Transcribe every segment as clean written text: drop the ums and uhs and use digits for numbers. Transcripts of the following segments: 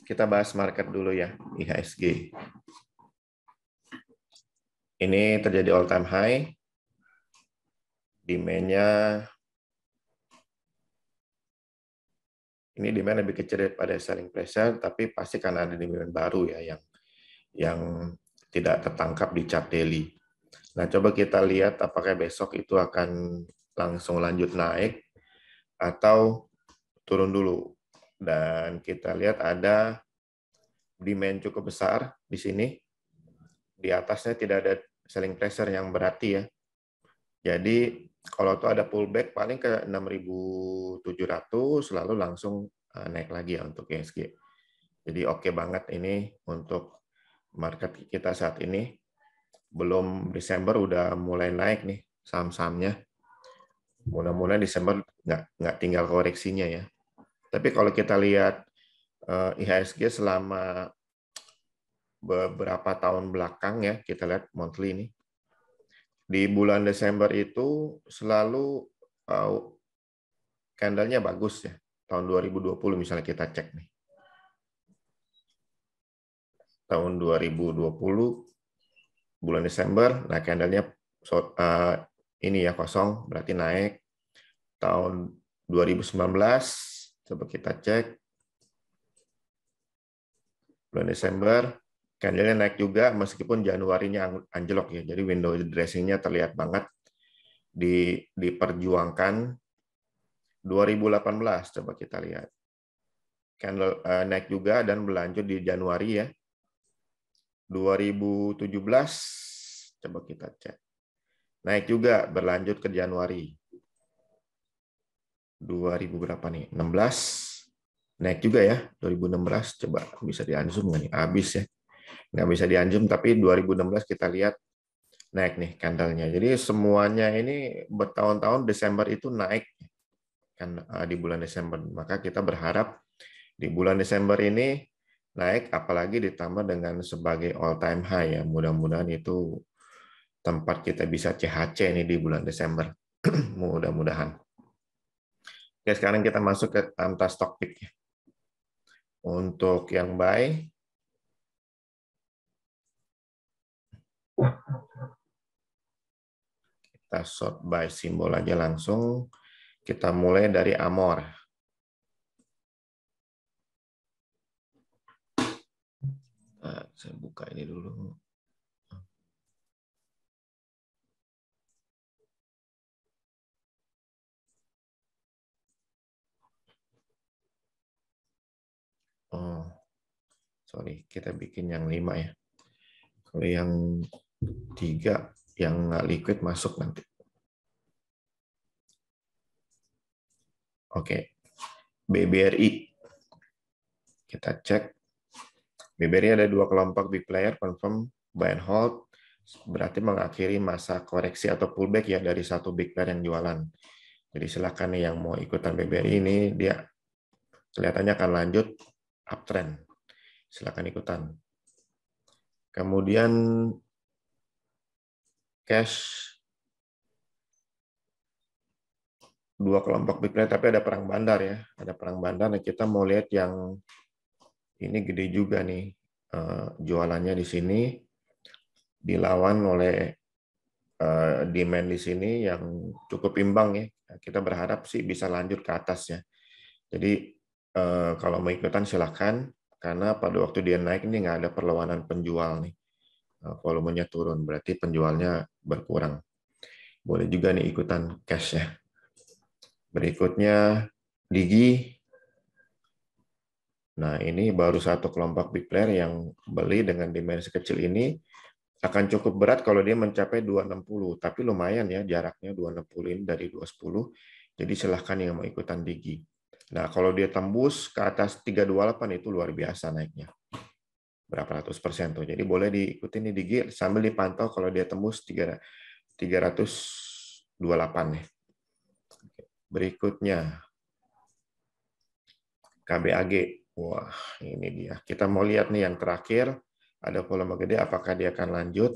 Kita bahas market dulu ya, IHSG. Ini terjadi all time high. Demand-nya ini demand lebih kecil daripada selling pressure, tapi pasti karena ada demand baru ya yang tidak tertangkap di chart daily. Nah, coba kita lihat apakah besok itu akan langsung lanjut naik atau turun dulu. Dan kita lihat ada demand cukup besar di sini. Di atasnya tidak ada selling pressure yang berarti ya. Jadi kalau itu ada pullback paling ke 6.700 lalu langsung naik lagi ya untuk IHSG. Jadi oke banget ini untuk market kita saat ini. Belum Desember udah mulai naik nih saham-sahamnya. Mudah-mudahan Desember nggak tinggal koreksinya ya. Tapi kalau kita lihat IHSG selama beberapa tahun belakang ya, kita lihat monthly ini. Di bulan Desember itu selalu candle-nya bagus ya. Tahun 2020 misalnya kita cek nih. Tahun 2020 bulan Desember, nah candle-nya ini ya kosong, berarti naik. Tahun 2019 coba kita cek. Bulan Desember candle-nya naik juga meskipun Januarinya anjlok ya. Jadi window dressing-nya terlihat banget diperjuangkan. 2018 coba kita lihat. Candle naik juga dan berlanjut di Januari ya. 2017 coba kita cek. Naik juga berlanjut ke Januari. 2000 berapa nih? 16 naik juga ya. 2016 coba bisa di-unzoom nggak nih? Habis ya. Nggak bisa di-unzoom tapi 2016 kita lihat naik nih candle-nya. Jadi semuanya ini bertahun-tahun Desember itu naik kan di bulan Desember. Maka kita berharap di bulan Desember ini naik, apalagi ditambah dengan sebagai all time high ya. Mudah-mudahan itu tempat kita bisa CHC ini di bulan Desember. Mudah-mudahan. Oke, sekarang kita masuk ke antar stock pick. Untuk yang buy, kita short buy simbol aja langsung. Kita mulai dari Amor. Nah, saya buka ini dulu. Oh, sorry, kita bikin yang 5 ya. Kalau yang 3 yang nggak liquid masuk nanti. Oke, BBRI. Kita cek. BBRI ada 2 kelompok big player, confirm buy and hold, berarti mengakhiri masa koreksi atau pullback ya dari satu big player yang jualan. Jadi silakan nih yang mau ikutan BBRI ini, dia kelihatannya akan lanjut uptrend. Silakan ikutan. Kemudian cash, 2 kelompok big player, tapi ada perang bandar ya. Ada perang bandar, dan kita mau lihat yang ini gede juga nih. Jualannya di sini dilawan oleh demand di sini yang cukup imbang ya. Kita berharap sih bisa lanjut ke atas ya. Jadi kalau mau ikutan silakan, karena pada waktu dia naik ini nggak ada perlawanan penjual nih. Volumenya turun, berarti penjualnya berkurang. Boleh juga nih ikutan cash ya. Berikutnya Digi. Nah, ini baru satu kelompok big player yang beli dengan demand sekecil ini. Akan cukup berat kalau dia mencapai 260, tapi lumayan ya jaraknya 260 ini dari 210. Jadi silahkan yang mau ikutan Digi. Nah, kalau dia tembus ke atas 328 itu luar biasa naiknya. Berapa ratus persen tuh. Jadi boleh diikuti nih Digi sambil dipantau kalau dia tembus 328 nih. Berikutnya KBAG. Wah, ini dia. Kita mau lihat nih yang terakhir, ada volume gede, apakah dia akan lanjut?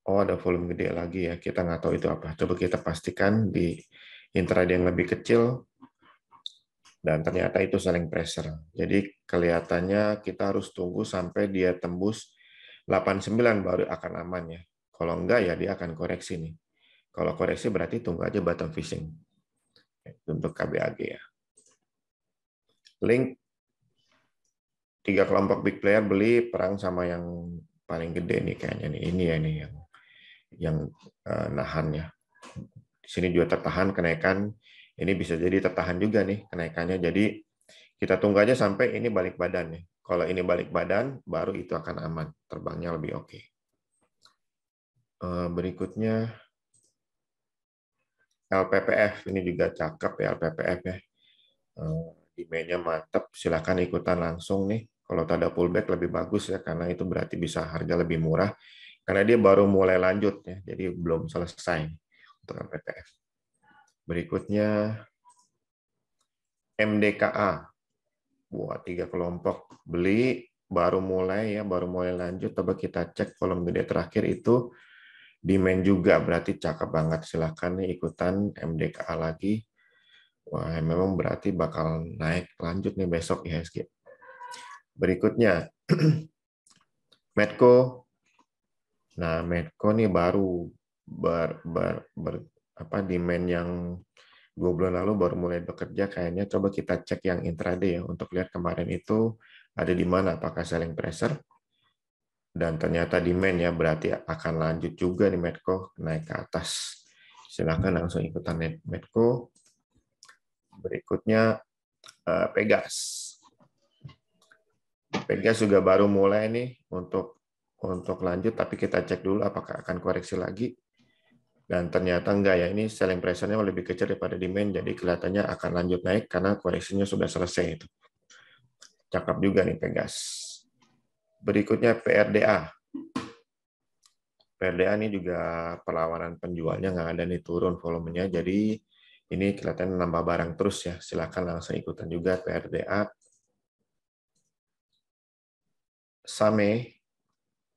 Oh, ada volume gede lagi ya. Kita nggak tahu itu apa. Coba kita pastikan di intraday yang lebih kecil. Dan ternyata itu selling pressure. Jadi kelihatannya kita harus tunggu sampai dia tembus 89 baru akan aman ya. Kalau enggak ya dia akan koreksi nih. Kalau koreksi berarti tunggu aja bottom fishing. Untuk KBAG ya. Link 3 kelompok big player beli perang sama yang paling gede nih kayaknya nih. Ini ya nih yang nahan ya. Di sini juga tertahan kenaikan. Ini bisa jadi tertahan juga nih kenaikannya. Jadi kita tunggu aja sampai ini balik badan nih. Kalau ini balik badan, baru itu akan aman. Terbangnya lebih oke. Berikutnya LPPF. Ini juga cakep ya LPPF ya. Demand-nya mantap. Silakan ikutan langsung nih. Kalau ada pullback lebih bagus ya, karena itu berarti bisa harga lebih murah. Karena dia baru mulai lanjut ya, jadi belum selesai untuk LPPF. Berikutnya MDKA. Buat 3 kelompok beli baru mulai ya, baru mulai lanjut. Coba kita cek kolom gede terakhir itu demand juga, berarti cakep banget. Silahkan nih ikutan MDKA lagi. Wah, memang berarti bakal naik lanjut nih besok IHSG. Berikutnya Medco. Nah, Medco nih baru demand yang 2 bulan lalu baru mulai bekerja kayaknya. Coba kita cek yang intraday ya untuk lihat kemarin itu ada di mana, apakah selling pressure dan ternyata demand ya, berarti akan lanjut juga di Medco naik ke atas. Silakan langsung ikutan Medco. Berikutnya Pegas. Pegas juga baru mulai nih untuk lanjut, tapi kita cek dulu apakah akan koreksi lagi. Dan ternyata enggak ya, ini selling pressure-nya lebih kecil daripada demand, jadi kelihatannya akan lanjut naik karena koreksinya sudah selesai itu. Cakep juga nih Pegas. Berikutnya PRDA. PRDA ini juga perlawanan penjualnya nggak ada nih, turun volumenya, jadi ini kelihatan nambah barang terus ya. Silakan langsung ikutan juga PRDA. Same.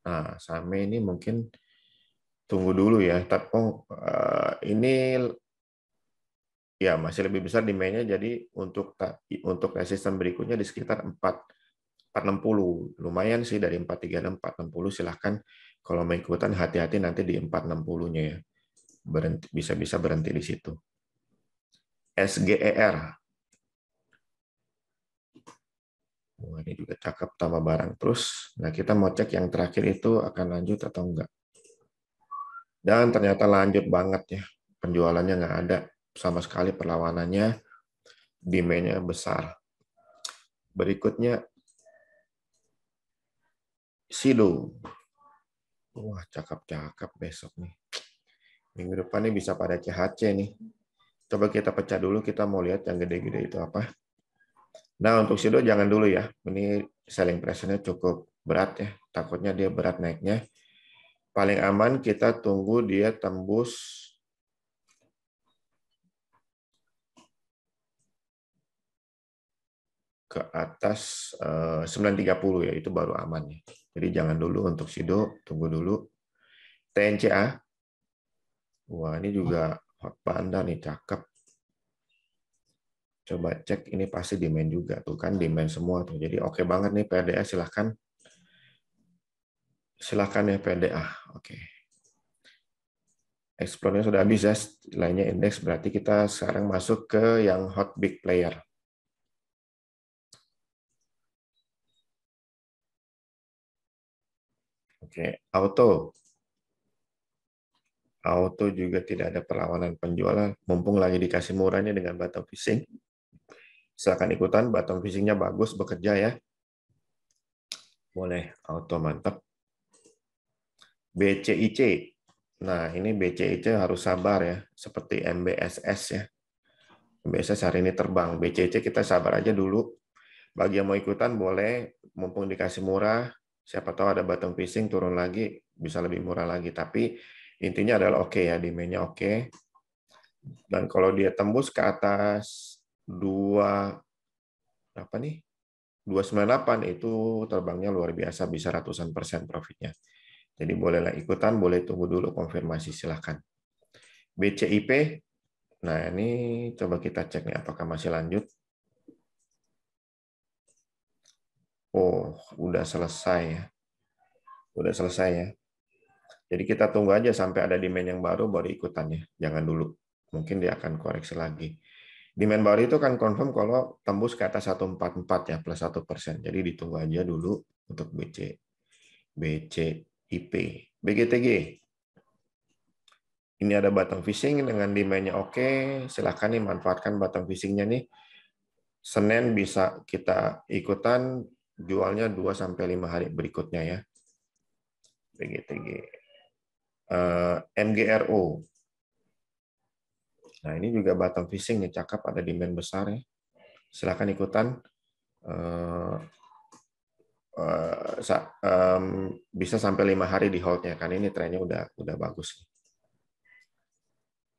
Nah, Same ini mungkin tunggu dulu ya. Tapi ini ya masih lebih besar demand-nya, jadi untuk resisten berikutnya di sekitar 460. Lumayan sih dari 436 460. Silahkan kalau mau ikutan hati-hati nanti di 460-nya ya. Bisa berhenti di situ. SGER. Wah, ini juga cakep, tambah barang terus. Nah, kita mau cek yang terakhir itu akan lanjut atau enggak. Dan ternyata lanjut banget ya. Penjualannya nggak ada sama sekali, perlawanannya, demand-nya besar. Berikutnya Sido. Wah, cakep-cakep besok nih. Minggu depan nih bisa pada CHC nih. Coba kita pecah dulu, kita mau lihat yang gede-gede itu apa. Nah, untuk Sido jangan dulu ya. Ini selling pressure-nya cukup berat ya. Takutnya dia berat naiknya. Paling aman kita tunggu dia tembus ke atas 930 ya, itu baru aman ya. Jadi jangan dulu untuk Sido, tunggu dulu. TNCA. Wah, ini juga hot panda nih, cakep. Coba cek, ini pasti demand juga tuh kan, demand semua tuh. Jadi oke banget nih PRDA, silahkan. Silahkan ya PRDA. Oke. Explore-nya sudah habis ya, lainnya indeks, berarti kita sekarang masuk ke yang hot big player. Oke, auto. Auto juga tidak ada perlawanan penjualan, mumpung lagi dikasih murahnya dengan bottom fishing. Silakan ikutan, bottom fishing-nya bagus, bekerja ya. Boleh, auto mantap. BCIC. Nah, ini BCIC harus sabar ya, seperti MBSS ya. MBSS hari ini terbang, BCIC kita sabar aja dulu. Bagi yang mau ikutan boleh, mumpung dikasih murah, siapa tahu ada bottom fishing turun lagi, bisa lebih murah lagi. Tapi intinya adalah oke ya, demand-nya oke. Dan kalau dia tembus ke atas 298 itu terbangnya luar biasa, bisa ratusan persen profitnya. Jadi bolehlah ikutan, boleh tunggu dulu konfirmasi, silahkan. BCIP, nah ini coba kita cek nih apakah masih lanjut. Oh, udah selesai ya. Udah selesai ya. Jadi kita tunggu aja sampai ada demand yang baru ikutannya. Jangan dulu. Mungkin dia akan koreksi lagi. Demand baru itu kan confirm kalau tembus ke atas 144 ya, plus 1%. Jadi ditunggu aja dulu untuk BCIP. BGTG. Ini ada bottom fishing dengan demand-nya oke. Silahkan nih manfaatkan bottom fishing-nya nih. Senin bisa kita ikutan jualnya 2-5 hari berikutnya ya. BGTG. MGRO. Nah, ini juga bottom fishing nih, cakep, ada demand besar ya. Silahkan ikutan. Bisa sampai 5 hari di hold-nya, kan ini trennya udah bagus.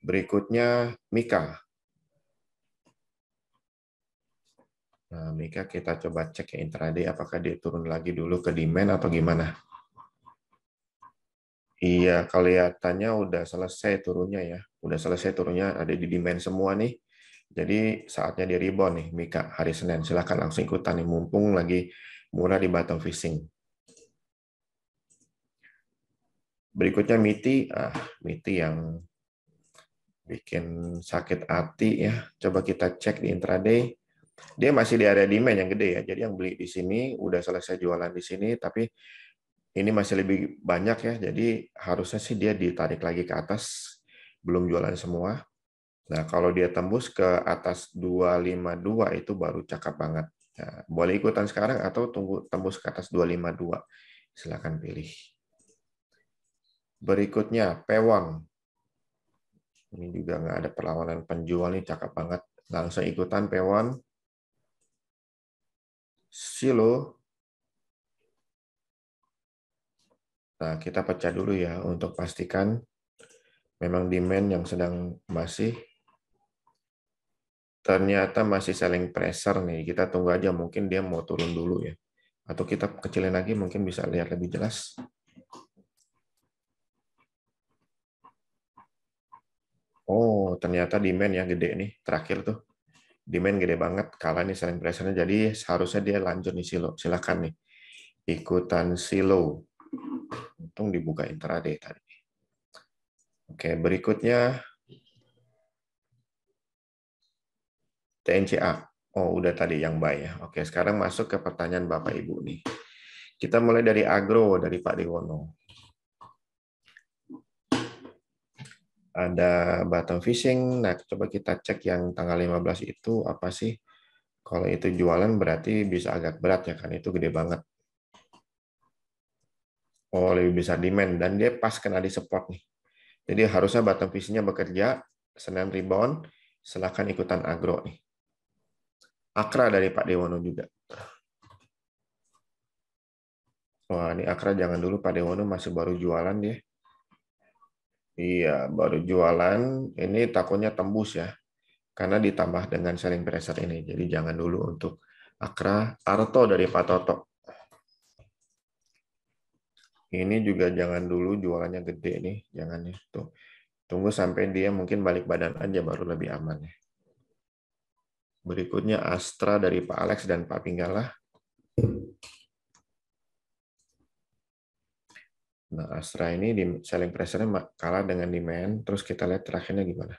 Berikutnya Mika. Nah, Mika kita coba cek ya intraday apakah dia turun lagi dulu ke demand atau gimana. Iya, kelihatannya udah selesai turunnya ya. Udah selesai turunnya, ada di demand semua nih. Jadi saatnya di rebound nih Mika hari Senin. Silahkan langsung ikutan nih mumpung lagi murah di bottom fishing. Berikutnya MITI yang bikin sakit hati ya. Coba kita cek di intraday. Dia masih di area demand yang gede ya. Jadi yang beli di sini udah selesai jualan di sini, tapi ini masih lebih banyak ya. Jadi harusnya sih dia ditarik lagi ke atas, belum jualan semua. Nah, kalau dia tembus ke atas 252 itu baru cakep banget. Nah, boleh ikutan sekarang atau tunggu tembus ke atas 252. Silakan pilih. Berikutnya Pewang. Ini juga nggak ada perlawanan penjual nih, cakep banget. Langsung ikutan Pewang. Silo. Nah, kita pecah dulu ya untuk pastikan memang demand yang sedang ternyata masih selling pressure nih. Kita tunggu aja, mungkin dia mau turun dulu ya. Atau kita kecilin lagi, mungkin bisa lihat lebih jelas. Oh, ternyata demand yang gede nih. Terakhir tuh, demand gede banget. Kalah nih selling pressure-nya. Jadi seharusnya dia lanjut nih silo. Silakan nih. Ikutan silo. Untung dibuka intraday tadi. Oke, berikutnya TNCA. Oh, udah tadi yang buy ya. Oke, sekarang masuk ke pertanyaan Bapak Ibu nih. Kita mulai dari agro, dari Pak Dewono. Ada bottom fishing. Nah, coba kita cek yang tanggal 15 itu apa sih? Kalau itu jualan berarti bisa agak berat ya, kan itu gede banget. Oh, lebih besar demand. Dan dia pas kena di support nih. Jadi harusnya bottom fishing-nya bekerja, Senin rebound, silakan ikutan agro nih. Akra dari Pak Dewono juga. Wah, ini Akra jangan dulu, Pak Dewono masih baru jualan dia. Iya, baru jualan. Ini takutnya tembus ya. Karena ditambah dengan selling pressure ini. Jadi jangan dulu untuk Akra. Arto dari Pak Toto. Ini juga jangan dulu jualannya gede nih. Jangan nih. Tuh. Tunggu sampai dia mungkin balik badan aja baru lebih aman ya. Berikutnya Astra dari Pak Alex dan Pak Pinggala. Nah, Astra ini di selling pressure-nya kalah dengan demand. Terus kita lihat terakhirnya gimana.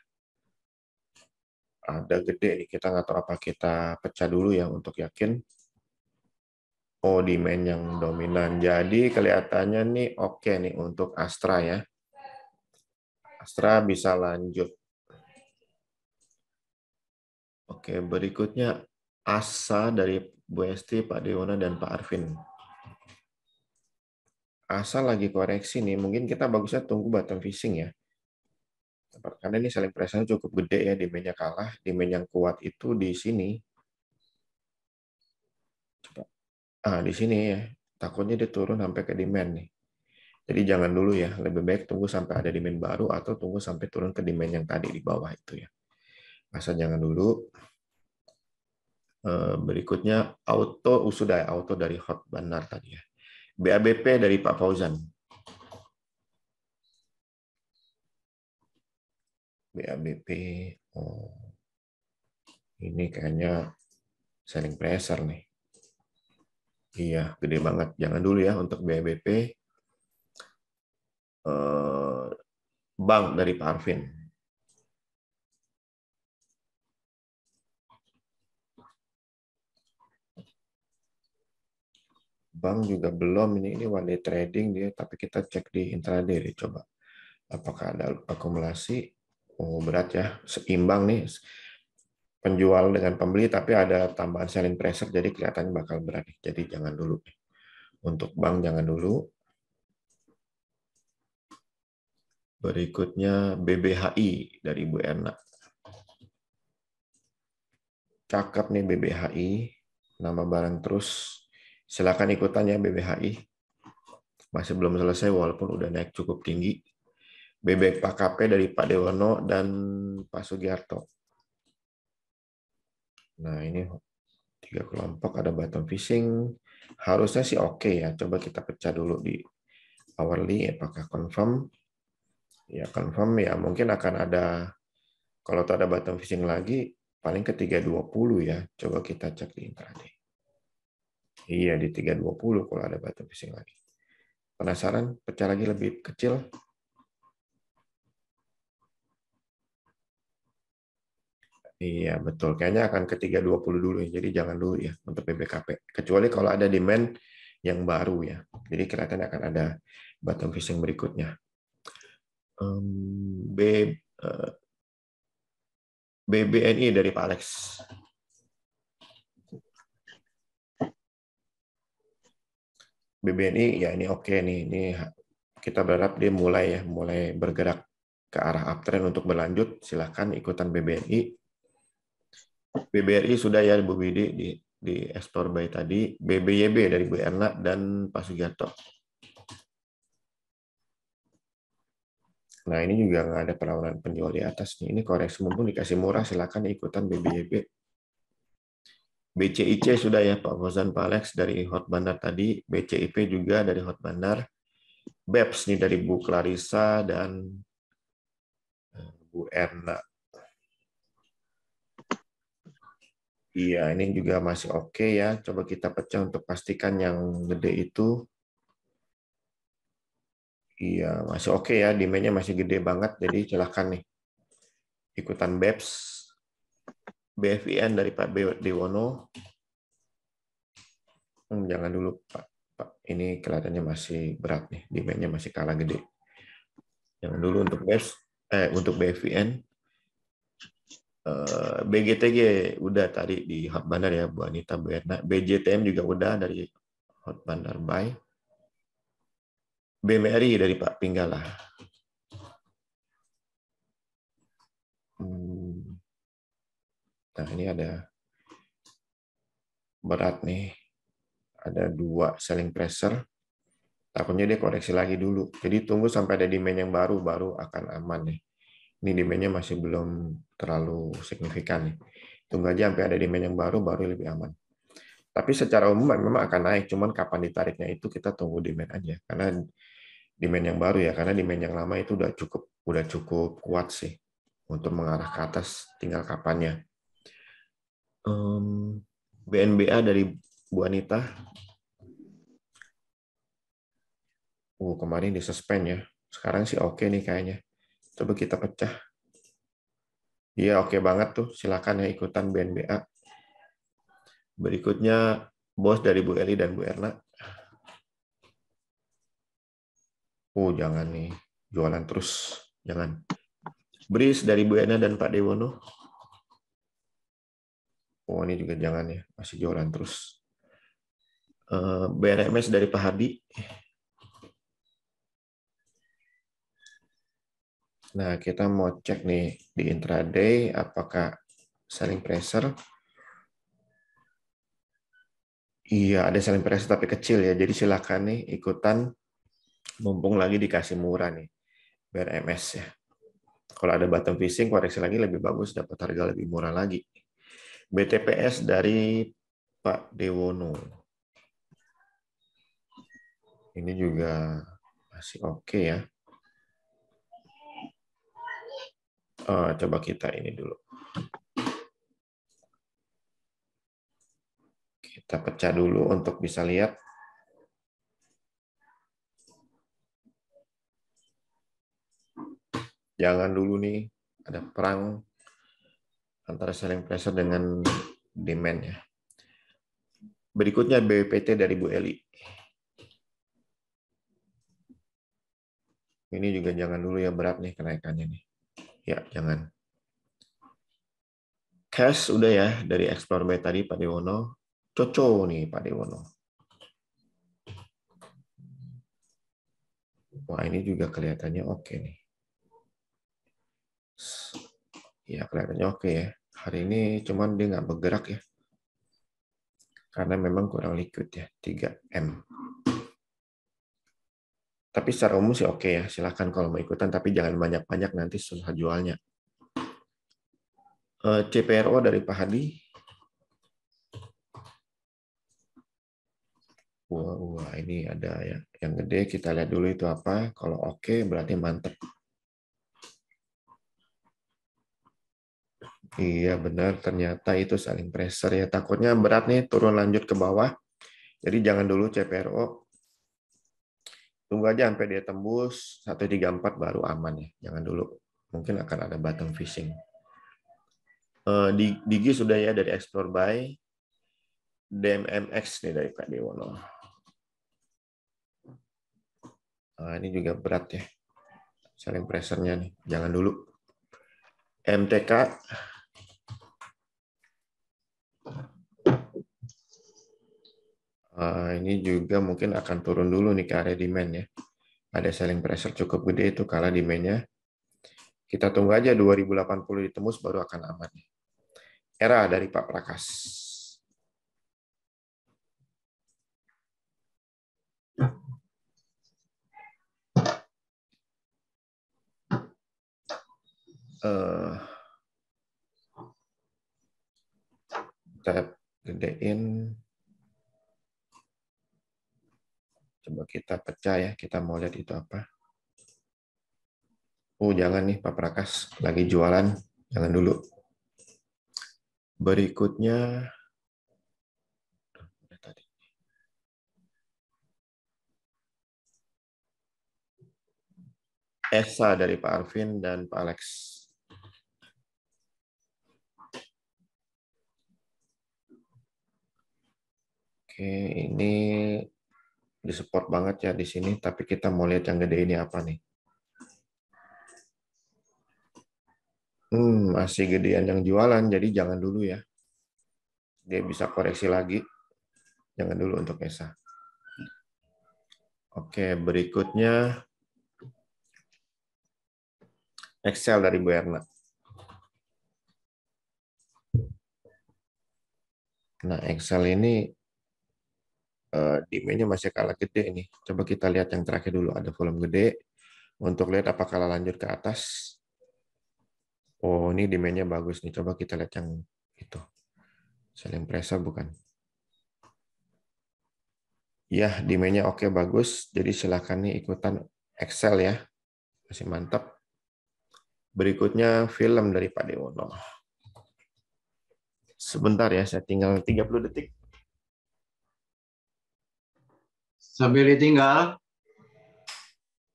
Ada gede nih, kita nggak tahu apa, kita pecah dulu ya untuk yakin. Oh, demand yang dominan. Jadi kelihatannya nih oke nih untuk Astra ya. Astra bisa lanjut. Oke, berikutnya Asa dari Bu Esti, Pak Dewana, dan Pak Arvin. Asa lagi koreksi nih, mungkin kita bagusnya tunggu bottom fishing ya. Karena ini selling pressure cukup gede ya, demand-nya kalah. Demand yang kuat itu di sini. Coba. Di sini ya. Takutnya dia turun sampai ke demand nih. Jadi jangan dulu ya, lebih baik tunggu sampai ada demand baru atau tunggu sampai turun ke demand yang tadi di bawah itu ya. Asal jangan dulu. Berikutnya sudah auto dari Hot Bandar tadi ya. BABP dari Pak Fauzan. BABP, oh, ini kayaknya selling pressure nih. Iya, gede banget. Jangan dulu ya untuk BBP. Bank dari Pak Arvin. Bank juga belum, ini one day trading dia, tapi kita cek di intraday deh, coba. Apakah ada akumulasi? Oh, berat ya. Seimbang nih. Penjual dengan pembeli, tapi ada tambahan selling pressure, jadi kelihatannya bakal berat. Jadi jangan dulu. Untuk bank jangan dulu. Berikutnya BBHI dari Bu Erna. Cakep nih BBHI. Nama barang terus. Silakan ikutan ya BBHI. Masih belum selesai walaupun udah naik cukup tinggi. Bebek Pak KP dari Pak Dewono dan Pak Sugiarto. Nah, ini 3 kelompok ada bottom fishing. Harusnya sih oke ya. Coba kita pecah dulu di hourly. Apakah confirm? Ya, confirm ya. Mungkin akan ada, kalau ada bottom fishing lagi, paling ke 320 ya. Coba kita cek di intraday. Iya, di 320 kalau ada bottom fishing lagi. Penasaran? Pecah lagi lebih kecil? Iya, betul. Kayaknya akan ke 320 dulu ya. Jadi jangan dulu ya untuk BBKP. Kecuali kalau ada demand yang baru ya. Jadi kelihatannya akan ada bottom fishing berikutnya. B, BBNI dari Pak Alex. BBNI ya ini oke nih. Ini kita berharap dia mulai bergerak ke arah uptrend untuk berlanjut. Silahkan ikutan BBNI. BBRI sudah ya Bu Widi di Explore by tadi. BBYB dari Bu Erna dan Pak Sugiarto. Nah, ini juga nggak ada perlawanan penjual di atas nih. Ini koreksi mumpung dikasih murah, silakan ikutan BBYB. BCIC sudah ya Pak Fauzan, Pak Alex dari Hot Bandar tadi. BCIP juga dari Hot Bandar. BEPS nih dari Bu Clarissa dan Bu Erna. Iya, ini juga masih oke ya. Coba kita pecah untuk pastikan yang gede itu. Iya, masih oke ya. Demand-nya masih gede banget. Jadi silahkan nih ikutan BEPS. BFIN dari Pak Dewono. Jangan dulu Pak. Pak. Ini kelihatannya masih berat nih. Demand-nya masih kalah gede. Jangan dulu untuk BEPS. Untuk BFIN. BGTG udah tadi di Hot Bandar ya Bu Anita, Bu Erna. BJTM juga udah dari Hot Bandar Buy. BMRI dari Pak Pinggala. Nah ini ada berat nih. Ada 2 selling pressure. Takutnya dia koreksi lagi dulu. Jadi tunggu sampai ada demand yang baru akan aman nih. Ini demand-nya masih belum terlalu signifikan nih. Tunggu aja sampai ada demand yang baru lebih aman. Tapi secara umum memang akan naik, cuman kapan ditariknya itu kita tunggu demand aja. Karena demand yang baru ya, karena demand yang lama itu udah cukup kuat sih untuk mengarah ke atas, tinggal kapannya. BNBA dari Bu Anita. Kemarin disuspend ya. Sekarang sih oke nih kayaknya. Coba kita pecah. Iya oke banget tuh. Silakan ya ikutan BNBA. Berikutnya bos dari Bu Eli dan Bu Erna. Jangan nih. Jualan terus. Jangan. Bris dari Bu Erna dan Pak Dewono. Ini juga jangan ya. Masih jualan terus. BRMS dari Pak Hadi. Nah, kita mau cek nih di intraday apakah selling pressure. Iya, ada selling pressure tapi kecil ya. Jadi silakan nih ikutan mumpung lagi dikasih murah nih BRMS ya. Kalau ada bottom fishing koreksi lagi lebih bagus, dapat harga lebih murah lagi. BTPS dari Pak Dewono. Ini juga masih oke ya. Coba kita ini dulu. Kita pecah dulu untuk bisa lihat. Jangan dulu nih, ada perang antara selling pressure dengan demand ya. Berikutnya BPT dari Bu Eli. Ini juga jangan dulu ya, berat nih kenaikannya nih. Ya, jangan. Cash udah ya, dari Explore Buy tadi Pak Dewono. Coco nih Pak Dewono. Wah, ini juga kelihatannya oke nih. Ya, kelihatannya oke ya. Hari ini cuman dia nggak bergerak ya. Karena memang kurang liquid ya, 3M. Tapi secara umum sih oke ya, silahkan kalau mau ikutan, tapi jangan banyak-banyak nanti susah jualnya. CPRO dari Pak Hadi. Wah, ini ada ya. Yang gede kita lihat dulu itu apa. Kalau oke berarti mantep. Iya benar, ternyata itu saling pressure ya. Takutnya berat nih turun lanjut ke bawah. Jadi jangan dulu CPRO. Tunggu aja sampai dia tembus 134 baru aman ya. Jangan dulu. Mungkin akan ada bottom fishing. Digi sudah ya dari Explore Buy. DMMX nih dari Pak Dewono. Nah, ini juga berat ya. Saling pressure-nya nih. Jangan dulu. MTK. Ini juga mungkin akan turun dulu nih ke area demand ya. Ada selling pressure cukup gede itu karena demand-nya. Kita tunggu aja 2080 ditembus baru akan aman. Era dari Pak Prakas. Kita gedein. Coba kita pecah ya. Kita mau lihat itu apa. Jangan nih Pak Prakas. Lagi jualan. Jangan dulu. Berikutnya. Esa dari Pak Arvin dan Pak Alex. Oke, ini disupport banget ya di sini, tapi kita mau lihat yang gede ini apa nih. Masih gedean yang jualan, jadi jangan dulu ya. Dia bisa koreksi lagi. Jangan dulu untuk ESA. Oke, berikutnya Excel dari Bu Erna. Nah, Excel ini demand-nya masih kalah gede nih. Coba kita lihat yang terakhir dulu. Ada volume gede. Untuk lihat apakah lanjut ke atas. Oh, ini demand-nya bagus nih. Coba kita lihat yang itu. Selling pressure bukan? Ya, demand-nya oke, bagus. Jadi silakan nih ikutan Excel ya. Masih mantap. Berikutnya film dari Pak Dewono. Sebentar ya, saya tinggal 30 detik. Sambil ditinggal.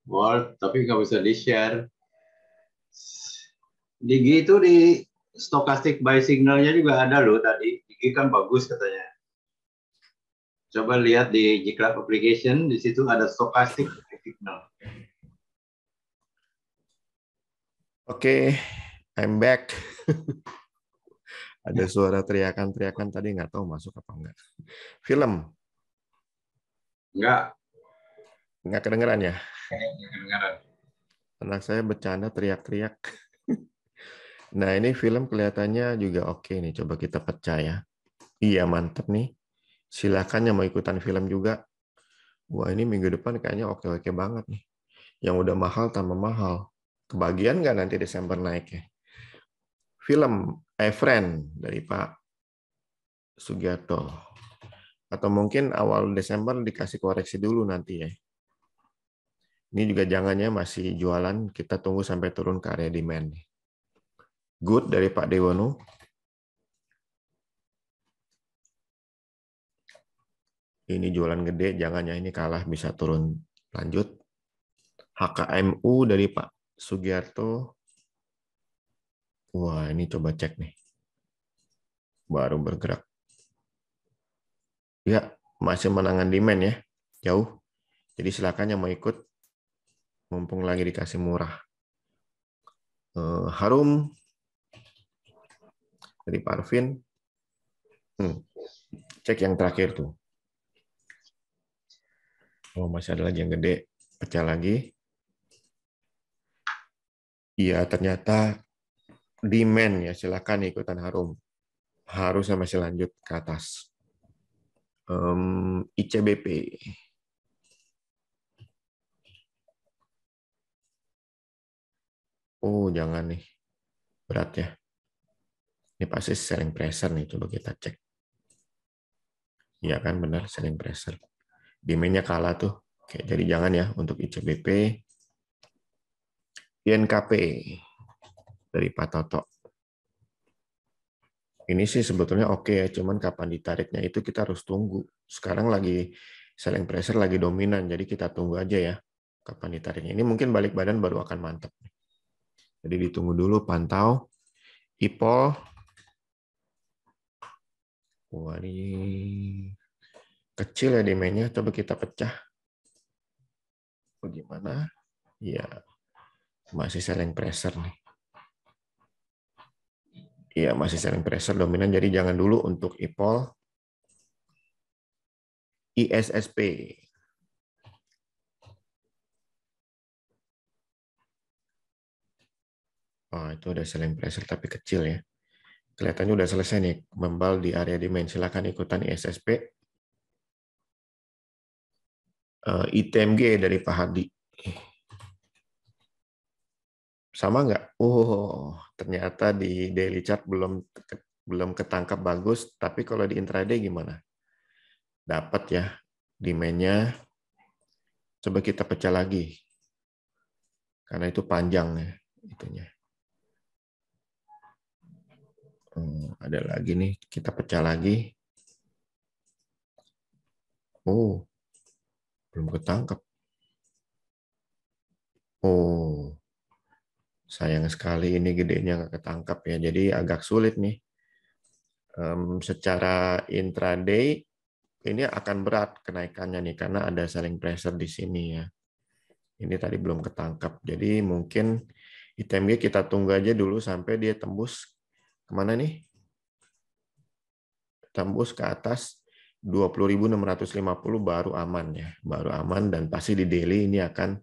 Word, tapi nggak bisa di-share. Digi itu di stochastic buy signalnya juga ada loh tadi. Digi kan bagus katanya. Coba lihat di Gclub application, di situ ada stochastic buy signal. Oke, I'm back. Ada suara teriakan-teriakan tadi, nggak tahu masuk apa enggak. Film. Enggak. Nggak kedengeran ya? Kedengeran. Anak saya bercanda teriak-teriak. Nah, ini film kelihatannya juga oke nih. Coba kita pecah ya. Iya, mantep nih. Silakan yang mau ikutan film juga. Wah, ini minggu depan kayaknya oke-oke banget nih. Yang udah mahal tambah mahal. Kebagian nggak nanti Desember naiknya? Film Friend dari Pak Sugiarto. Atau mungkin awal Desember dikasih koreksi dulu nanti ya. Ini juga jangannya masih jualan, kita tunggu sampai turun ke area demand. Good dari Pak Dewono. Ini jualan gede, jangan ya ini kalah bisa turun lanjut. HKMU dari Pak Sugiarto. Wah, ini coba cek nih. Baru bergerak. Ya, masih menangan demand ya. Jauh. Jadi silakan yang mau ikut, mumpung lagi dikasih murah. Harum dari Parvin. Cek yang terakhir tuh. Oh, masih ada lagi yang gede. Pecah lagi. Iya, ternyata demand ya. Silakan ikutan Harum. Harusnya masih lanjut ke atas. ICBP. Oh, jangan nih. Berat ya. Ini pasti selling pressure nih. Coba kita cek. Iya kan, benar selling pressure. Demand-nya kalah tuh. Oke, jadi jangan ya untuk ICBP. INKP dari Pak Toto. Ini sih sebetulnya oke ya, cuman kapan ditariknya itu kita harus tunggu. Sekarang lagi selling pressure lagi dominan, jadi kita tunggu aja ya kapan ditariknya. Ini mungkin balik badan baru akan mantap. Jadi ditunggu dulu, pantau. IPOL. Wah, ini kecil ya demand-nya. Coba kita pecah. Bagaimana? Ya, masih selling pressure nih. Iya, masih selling pressure dominan, jadi jangan dulu untuk IPOL. ISSP. Oh, itu udah selling pressure tapi kecil ya. Kelihatannya udah selesai nih, membal di area demand. Silakan ikutan ISSP. ITMG dari Pak Hadi. Sama nggak? Oh, ternyata di daily chart belum ketangkap bagus, tapi kalau di intraday gimana? Dapat ya demand-nya. Coba kita pecah lagi. Karena itu panjang ya itunya. Ada lagi nih, kita pecah lagi. Oh, belum ketangkap. Oh, sayang sekali ini gedenya nggak ketangkap ya. Jadi agak sulit nih. Secara intraday ini akan berat kenaikannya nih karena ada selling pressure di sini ya. Ini tadi belum ketangkap. Jadi mungkin ITMG kita tunggu aja dulu sampai dia tembus kemana nih? Tembus ke atas 20.650 baru aman ya. Baru aman dan pasti di daily ini akan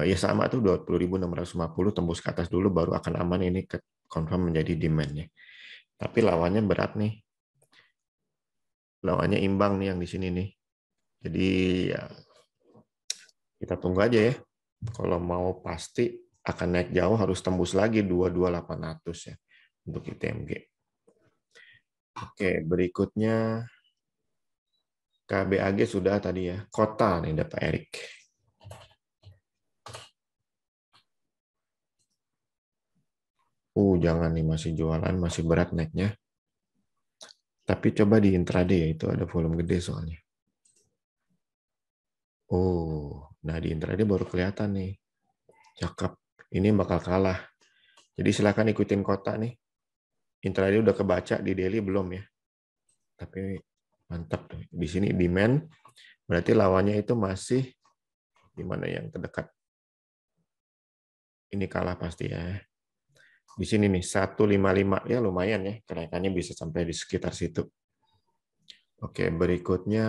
ya sama tuh 20.650 tembus ke atas dulu baru akan aman ini confirm menjadi demand-nya. Tapi lawannya berat nih. Lawannya imbang nih yang di sini nih. Jadi ya kita tunggu aja ya. Kalau mau pasti akan naik jauh harus tembus lagi 22.800 ya untuk ITMG. Oke, berikutnya KBAG sudah tadi ya. Kota nih Pak Erik. Jangan nih masih jualan, masih berat naiknya. Tapi coba di intraday ya, itu ada volume gede soalnya. Nah di intraday baru kelihatan nih. Cakep. Ini bakal kalah. Jadi silakan ikutin kota nih. Intraday udah kebaca, di daily belum ya. Tapi mantap tuh. Di sini demand, berarti lawannya itu masih di mana yang terdekat. Ini kalah pasti ya. Di sini nih 155 ya lumayan ya kenaikannya bisa sampai di sekitar situ. Oke, berikutnya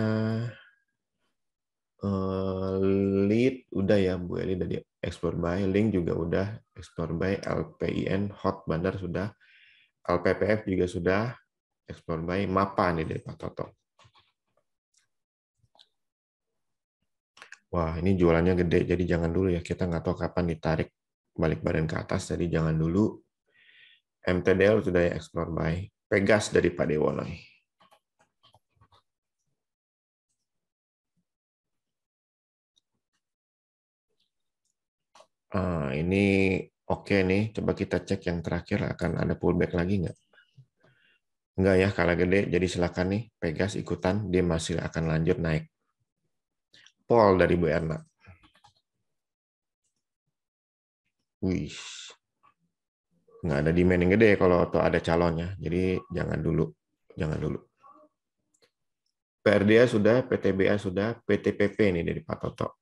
lead udah ya Bu Eli dari explore buy, link juga udah explore buy, LPIN hot bandar sudah, LPPF juga sudah explore buy, mapa nih dari Pak Toto. Wah, ini jualannya gede jadi jangan dulu ya, kita nggak tahu kapan ditarik balik badan ke atas jadi jangan dulu. MTDL sudah ya explore buy, Pegas dari Pak Dewono nih. Ini oke nih, coba kita cek yang terakhir akan ada pullback lagi nggak? Enggak ya, kalah gede. Jadi silakan nih, Pegas ikutan. Dia masih akan lanjut naik. Paul dari Bu Erna. Wih, nggak ada demand yang gede kalau atau ada calonnya. Jadi jangan dulu. Jangan dulu. PRDA sudah, PTBA sudah, PTPP ini dari Pak Toto.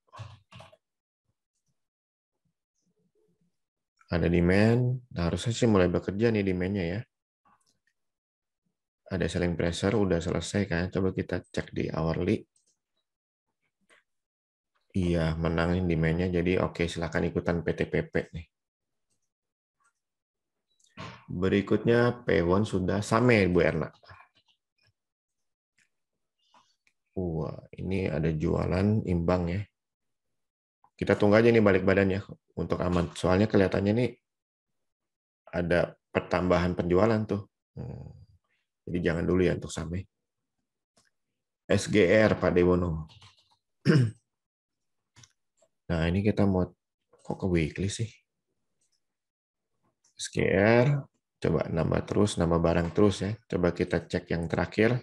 Ada demand. Nah, harusnya sih mulai bekerja nih demand-nya ya. Ada selling pressure, udah selesai kan. Coba kita cek di hourly. Iya, menangin demand-nya. Jadi oke, silakan ikutan PTPP nih. Berikutnya P1 sudah sama Bu Erna. Wah, ini ada jualan imbang ya. Kita tunggu aja nih balik badannya untuk aman. Soalnya kelihatannya nih ada pertambahan penjualan tuh. Jadi jangan dulu ya untuk Same. SGR Pak Dewono. Nah ini kita mau kok ke weekly sih. SGR coba nambah terus, nambah barang terus ya. Coba kita cek yang terakhir.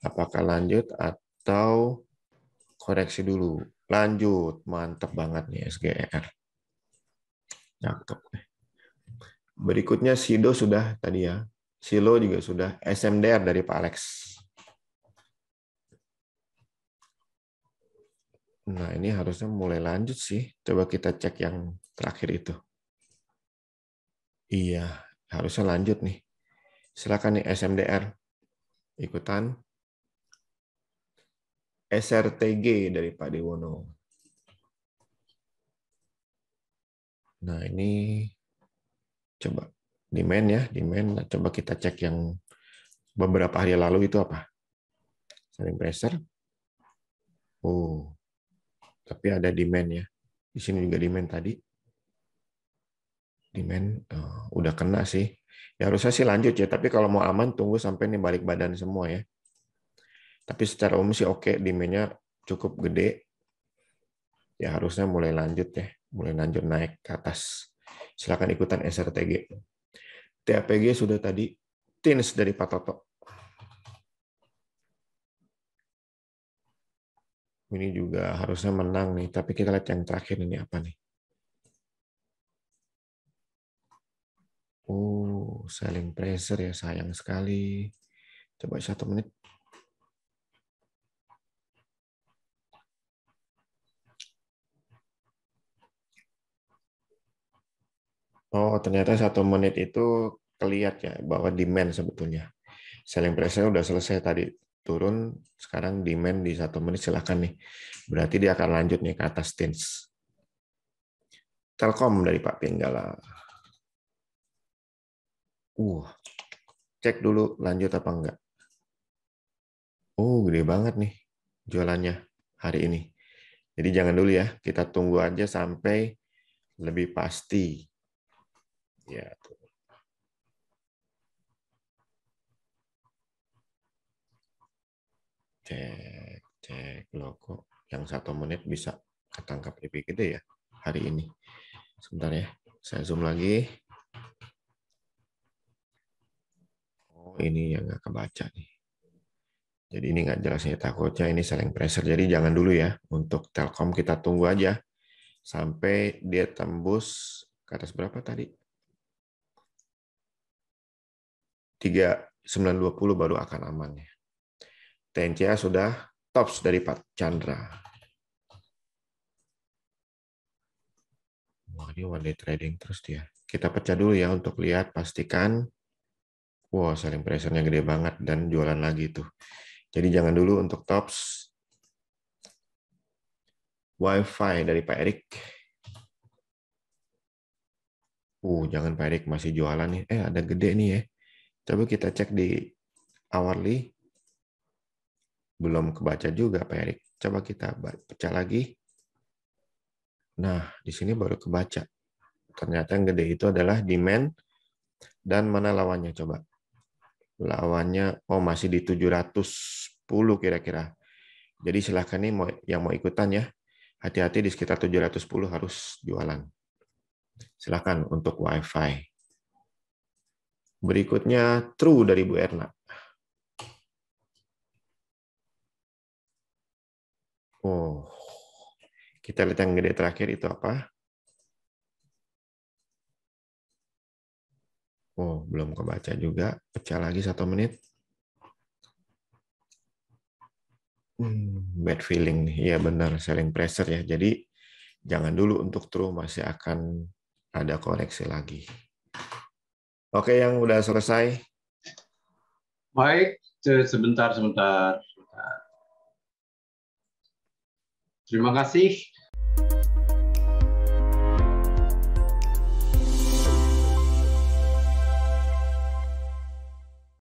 Apakah lanjut atau koreksi dulu. Lanjut, mantap banget nih SGR. Cakep. Berikutnya Sido sudah tadi ya. Silo juga sudah. SMDR dari Pak Alex. Nah, ini harusnya mulai lanjut sih. Coba kita cek yang terakhir itu. Iya, harusnya lanjut nih. Silakan nih SMDR. Ikutan. SRTG dari Pak Dewono. Nah, ini coba demand ya, demand. Nah, coba kita cek yang beberapa hari lalu itu apa? Selling pressure. Oh, tapi ada demand ya. Di sini juga demand tadi. Demand udah kena sih. Ya harusnya sih lanjut ya, tapi kalau mau aman tunggu sampai nih balik badan semua ya. Tapi secara umum sih oke, demand-nya cukup gede. Ya harusnya mulai lanjut ya, mulai lanjut naik ke atas. Silakan ikutan SRTG. TAPG sudah tadi, TINS dari Pak Toto. Ini juga harusnya menang nih, tapi kita lihat yang terakhir ini apa nih. Oh, selling pressure ya, sayang sekali. Coba 1 menit. Oh, ternyata 1 menit itu kelihatan ya bahwa demand sebetulnya. Selling pressure udah selesai tadi turun, sekarang demand di 1 menit silakan nih. Berarti dia akan lanjut nih ke atas TINS. Telkom dari Pak Pinggala. Cek dulu lanjut apa enggak. Oh, gede banget nih jualannya hari ini. Jadi jangan dulu ya, kita tunggu aja sampai lebih pasti. Ya, tuh. Cek logo. Yang 1 menit bisa ketangkap lebih gede ya hari ini. Sebentar ya, saya zoom lagi. Oh, ini yang nggak kebaca nih. Jadi ini nggak jelasnya takutnya ini selling pressure. Jadi jangan dulu ya. Untuk Telkom kita tunggu aja sampai dia tembus ke atas berapa tadi? 3920 baru akan aman ya. TNCA sudah tops dari Pak Chandra. Wah, ini one day trading terus dia. Kita pecah dulu ya untuk lihat, pastikan. Wow, selling pressure-nya gede banget dan jualan lagi tuh. Jadi jangan dulu untuk tops. Wi-Fi dari Pak Erik. Jangan Pak Erik masih jualan nih. Ada gede nih ya. Coba kita cek di hourly. Belum kebaca juga Pak Erik. Coba kita pecah lagi. Nah, di sini baru kebaca. Ternyata yang gede itu adalah demand dan mana lawannya coba. Lawannya masih di 710 kira-kira. Jadi silahkan nih yang mau ikutan ya. Hati-hati di sekitar 710 harus jualan. Silahkan untuk Wi-Fi. Berikutnya True dari Bu Erna. Oh, kita lihat yang gede terakhir itu apa? Oh, belum kebaca juga. Pecah lagi 1 menit. Bad feeling nih. Iya benar, selling pressure ya. Jadi jangan dulu untuk true, masih akan ada koreksi lagi. Oke, yang udah selesai. Baik, sebentar. Terima kasih